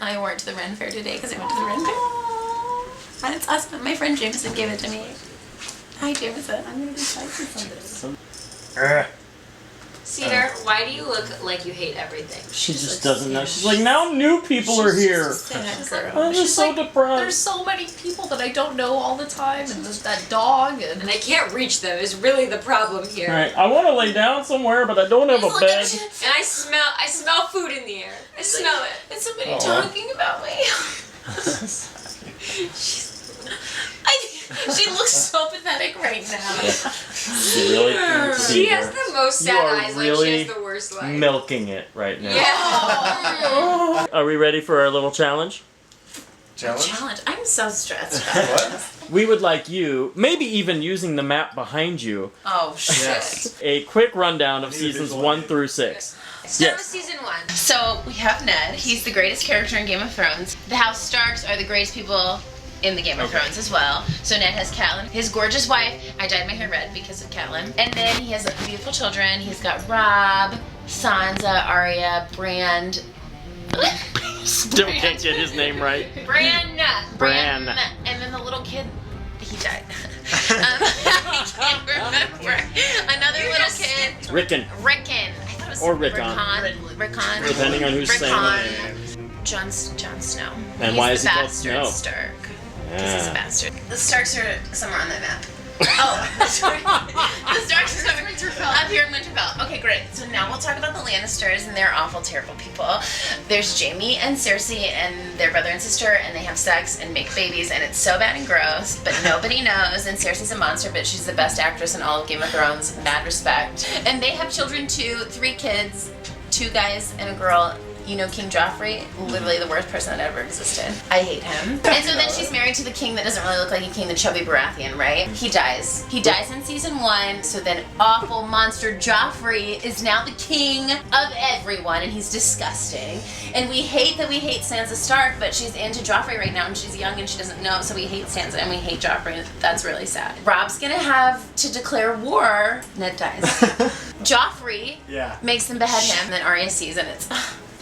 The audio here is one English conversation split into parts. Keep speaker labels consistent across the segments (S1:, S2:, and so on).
S1: I wore it to the Ren Fair today because I went to the Ren Fair. And it's awesome. My friend Jameson gave it to me. Hi, Jameson. I'm gonna be spicy someday.
S2: Cedar, why do you look like you hate everything?
S3: She just doesn't know. She's like, now new people are here. I'm just so depressed.
S4: There's so many people that I don't know all the time, and there's that dog, and
S2: I can't reach them is really the problem here.
S3: Right. I want to lay down somewhere, but I don't have a bed.
S2: And I smell food in the air. I smell it.
S1: Is somebody talking about me? She looks so pathetic right now.
S3: Really?
S2: She has the most sad eyes,
S3: really
S2: like she has the worst life.
S3: Milking it right now.
S2: Yeah.
S3: Are we ready for our little challenge?
S1: Challenge? I'm so stressed about this.
S3: We would like you, maybe even using the map behind you,
S1: Oh, shit.
S5: Yes.
S3: a quick rundown of seasons 1 through 6.
S2: Start with season 1.
S1: So, we have Ned. He's the greatest character in Game of Thrones. The House Starks are the greatest people in the Game of Thrones as well. So Ned has Catelyn, his gorgeous wife. I dyed my hair red because of Catelyn. And then he has beautiful children. He's got Robb, Sansa, Arya, Brand.
S3: Still can't get his name right.
S2: Bran.
S1: And then the little kid, he died. I can't remember. Another little kid.
S3: Rickon.
S1: Rickon. I thought it was
S3: Or Rickon.
S1: Rickon.
S3: Depending on who's saying the name.
S1: Jon Snow.
S3: And
S1: He's
S3: why is
S1: the
S3: he called
S1: bastard
S3: Snow?
S1: Stark. Because he's a
S3: Yeah.
S1: bastard. The Starks are somewhere on that map. Oh, the Starks are somewhere up here in Winterfell. Okay, great. So now we'll talk about the Lannisters, and they're awful, terrible people. There's Jaime and Cersei and their brother and sister, and they have sex and make babies, and it's so bad and gross, but nobody knows. And Cersei's a monster, but she's the best actress in all of Game of Thrones. Mad respect. And they have children too, 3 kids, 2 guys and a girl. You know King Joffrey? Literally the worst person that ever existed. I hate him. And so then she's married to the king that doesn't really look like a king, the chubby Baratheon, right? He dies. He dies in season 1, so then awful monster Joffrey is now the king of everyone, and he's disgusting. And we hate Sansa Stark, but she's into Joffrey right now, and she's young and she doesn't know, so we hate Sansa and we hate Joffrey. That's really sad. Robb's gonna have to declare war. Ned dies. Joffrey makes them behead him, and then Arya sees and it's...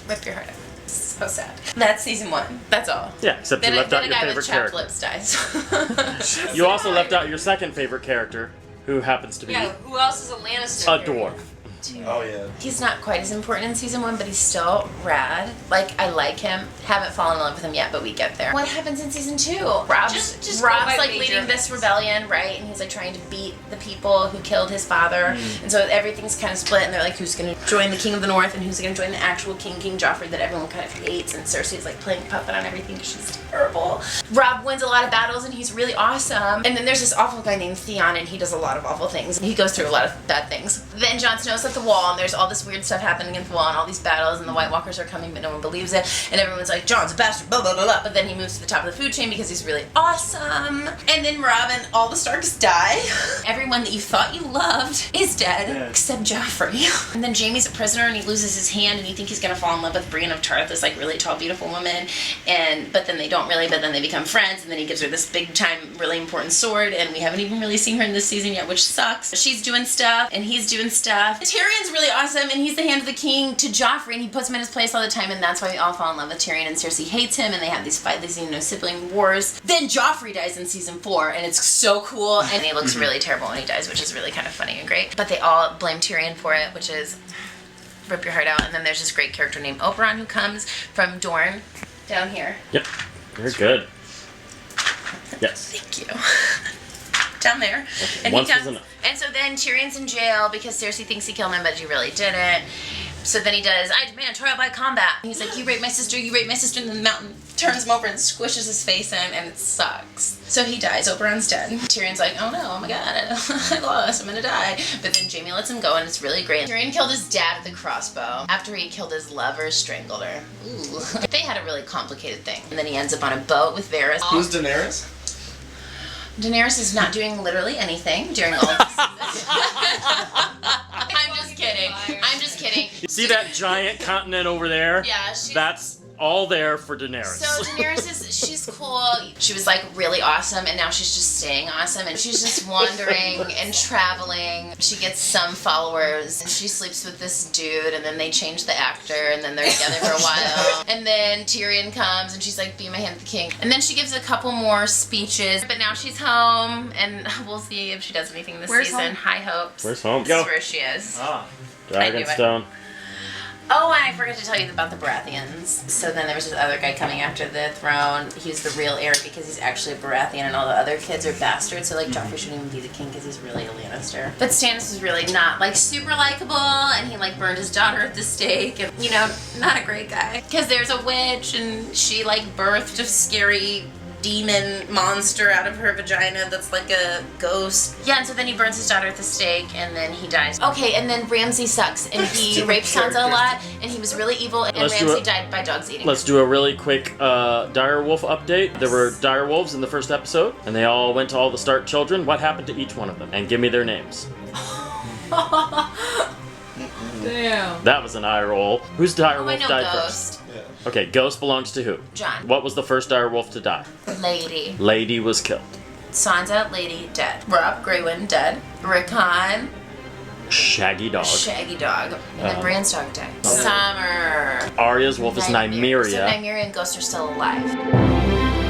S1: Rip your heart out. So sad. That's season 1. That's all.
S3: Yeah, except you left out your favorite character.
S1: Lips dies.
S3: You also left out your second favorite character, who happens to be
S2: who else is a Lannister?
S3: a dwarf.
S5: Oh yeah.
S1: He's not quite as important in season 1, but he's still rad. Like, I like him. Haven't fallen in love with him yet, but we get there. What happens in season 2? Rob's like leading this rebellion, right? And he's like trying to beat the people who killed his father. And so everything's kind of split, and they're like, who's gonna join the King of the North and who's gonna join the actual king, King Joffrey, that everyone kind of hates. And Cersei's like playing puppet on everything because she's terrible. Robb wins a lot of battles and he's really awesome. And then there's this awful guy named Theon, and he does a lot of awful things. He goes through a lot of bad things. Then Jon Snow's at the wall, and there's all this weird stuff happening against the wall, and all these battles, and the White Walkers are coming, but no one believes it. And everyone's like, Jon's a bastard, blah, blah, blah, blah. But then he moves to the top of the food chain because he's really awesome. And then Robb and all the Starks die. Everyone that you thought you loved is dead, except Joffrey. And then Jaime's a prisoner, and he loses his hand, and you think he's gonna fall in love with Brienne of Tarth, this like really tall, beautiful woman. But then they don't really, but then they become friends, and then he gives her this big time, really important sword, and we haven't even really seen her in this season yet, which sucks. She's doing stuff, and he's doing stuff. Tyrion's really awesome, and he's the hand of the king to Joffrey, and he puts him in his place all the time, and that's why we all fall in love with Tyrion, and Cersei hates him, and they have these fights, these, sibling wars. Then Joffrey dies in season 4, and it's so cool, and he looks really terrible when he dies, which is really kind of funny and great. But they all blame Tyrion for it, which is rip your heart out. And then there's this great character named Oberon who comes from Dorne down here.
S3: Yep, you're good. Yes.
S1: Thank you. Down there.
S3: Okay,
S1: And
S3: once
S1: he
S3: was
S1: comes,
S3: enough.
S1: and so then Tyrion's in jail because Cersei thinks he killed him, but he really didn't. So then he does, I demand trial by combat. And he's like, you raped my sister, and then the mountain turns him over and squishes his face in, and it sucks. So he dies, Oberon's dead. Tyrion's like, oh no, oh my god, I lost, I'm gonna die. But then Jaime lets him go, and it's really great. Tyrion killed his dad with a crossbow. After he killed his lover, strangled her. Ooh. They had a really complicated thing. And then he ends up on a boat with Varys.
S5: Who's Daenerys?
S1: Daenerys is not doing literally anything during all of this season. I'm just kidding. I'm just kidding.
S3: See that giant continent over there?
S1: Yeah,
S3: all there for Daenerys.
S1: So Daenerys she's cool. She was like really awesome, and now she's just staying awesome, and she's just wandering and traveling. She gets some followers, and she sleeps with this dude, and then they change the actor, and then they're together for a while. And then Tyrion comes, and she's like, be my hand with the king. And then she gives a couple more speeches, but now she's home, and we'll see if she does anything this season.
S4: Home?
S1: High hopes.
S3: Where's home?
S1: This is where she is.
S3: Ah.
S1: I knew it.
S3: Dragonstone.
S1: Oh, and I forgot to tell you about the Baratheons. So then there was this other guy coming after the throne. He's the real heir because he's actually a Baratheon, and all the other kids are bastards. So like Joffrey shouldn't even be the king because he's really a Lannister. But Stannis is really not like super likable, and he like burned his daughter at the stake, and you know, not a great guy. Because there's a witch, and she like birthed a scary demon monster out of her vagina that's like a ghost. Yeah, and so then he burns his daughter at the stake, and then he dies. Okay, and then Ramsay sucks, and he raped Sansa a lot, and he was really evil, and Ramsay died by dogs eating
S3: Let's do a really quick direwolf update. There were direwolves in the first episode, and they all went to all the Stark children. What happened to each one of them? And give me their names.
S4: Damn.
S3: That was an eye roll. Whose direwolf died
S1: Ghost.
S3: first? Okay, Ghost belongs to who?
S1: Jon.
S3: What was the first direwolf to die?
S1: Lady.
S3: Lady was killed.
S1: Sansa, Lady, dead. Rob, Grey Wind, dead. Rickon,
S3: Shaggy dog.
S1: Shaggy dog. And then Bran's dog died. Summer.
S3: Arya's wolf is
S1: So
S3: Nymeria.
S1: Nymeria and Ghost are still alive.